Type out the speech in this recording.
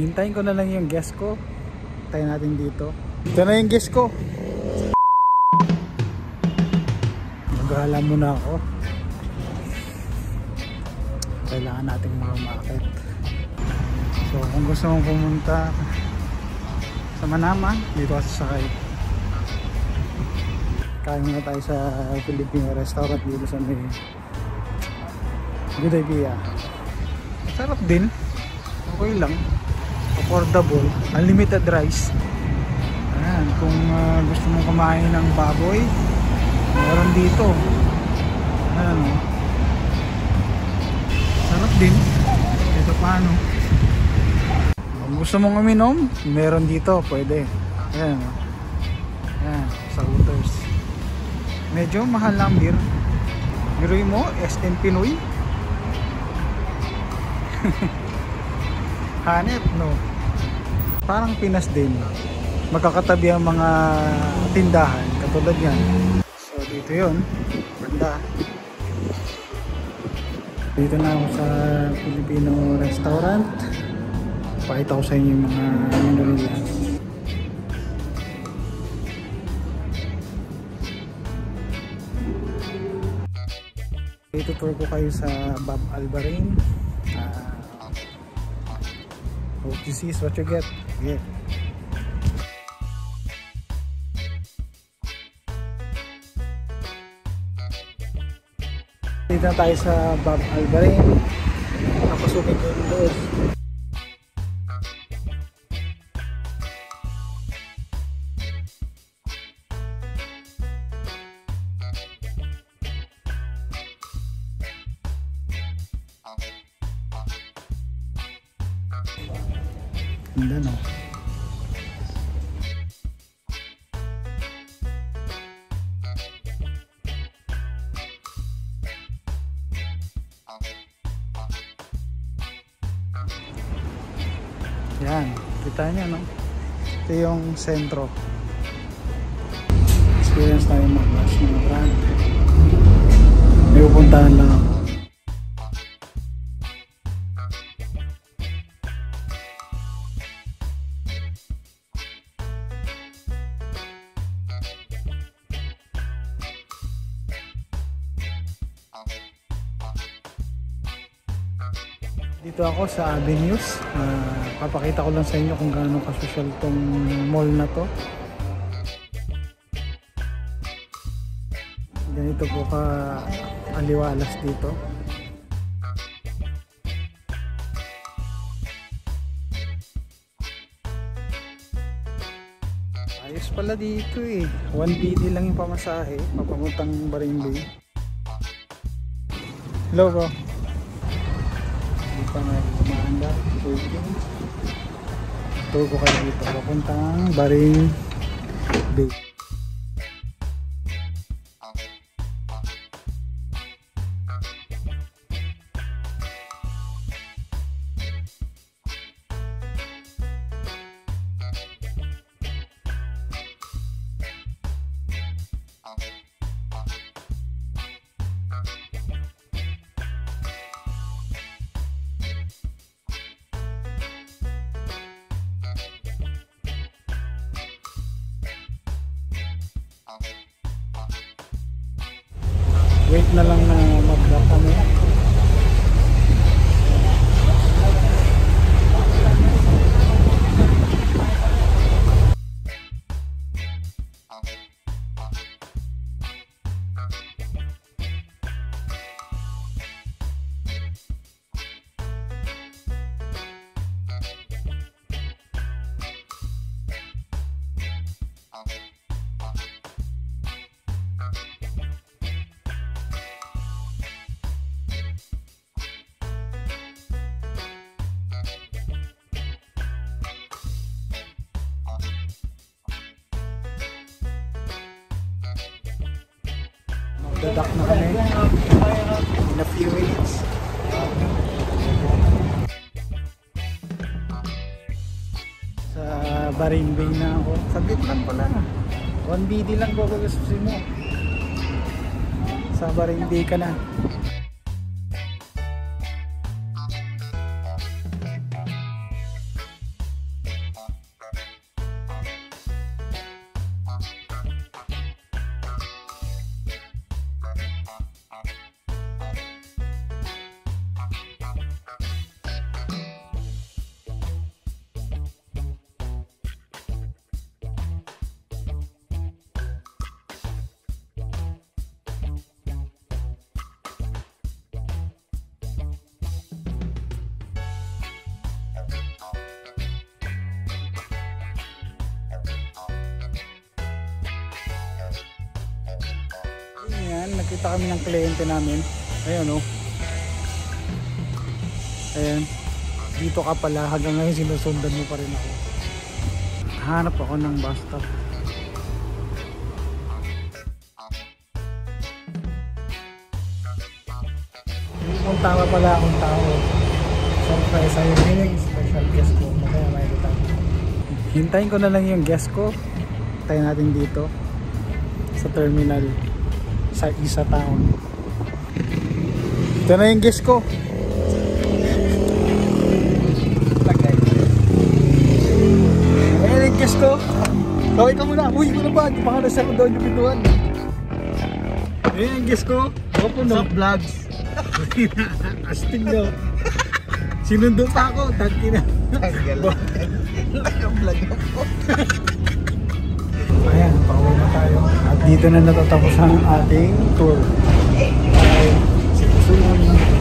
Hintayin ko na lang yung guest ko. Tayo natin dito. Ito na yung guest ko. Maghala muna ako. Kailangan nating umakit. So kung gusto mong pumunta sa Manama, dito kasi sakay. Kain muna tayo sa Filipino restaurant dito sa may Good Idea. Sarap din. Okay lang. Affordable. Unlimited rice. Ayan. Kung gusto mong kumain ng baboy, meron dito. Ayan o. Sarap din. Ito paano. Kung gusto mong uminom, meron dito. Pwede. Ayan o. Ayan. Sa Hooters. Medyo mahal lang beer. Biruin mo, SM Pinoy. Hanep, no? Parang Pinas din. Magkakatabi ang mga tindahan. Katulad yan. So, dito yun. Banda. Dito na ako sa Filipino restaurant. Pakita ko sa inyo yung mga menu nila. Itutur ko kayo sa Bob Albarin. Hope this is what you get. Yeah. Dito na tayo sa Bob Albarin. Napasukin ko yung loob. Ganda, no? Yan, kita nyo, no? Ito yung sentro. Experience tayo mag-lunch ng brand. May pupuntahan lang ako. Dito ako sa Avenues. Papakita ko lang sa inyo kung gaano ka-social tong mall na to. Ganito po ka aliwalas dito. Ayos pala dito eh. 1BD lang yung pamasahe papamuntang Barimbay. Hello bro. Dito nga umaanda. Tour ko kayo dito papuntang Barimbay. Wait na lang na mag-drop kami. Dadak na kami in a few minutes. Sa Barimbay na ako. Saglit lang pala. 1BD lang ko gustusin mo. Sa Barimbay ka na. Ayan, nakita kami ng kliyente namin. Ayan oh. Ayan. Dito ka pala. Hanggang ngayon sinusundan mo pa rin ako. Hanap ako ng bus stop. Kung tama pala akong tao. Surprise sa'yo. Yun yung special guest ko. Mamaya makikita. Hintayin ko na lang yung guest ko. Hintayin natin dito. Sa terminal. Sa Isa Town. Ito na yung guest ko. Ayan yung guest ko. Kaway ka muna. Uy, muna ba? Baka nasa ko doon yung pintuan. Ayan yung guest ko. Opo no. Sa vlogs. Astig no. Sinundo pa ako. Tangki na. Tanggal. Yung vlog ako. Ayan, pauwi na tayo. At dito na natatapos ang ating tour. Bye. See you soon.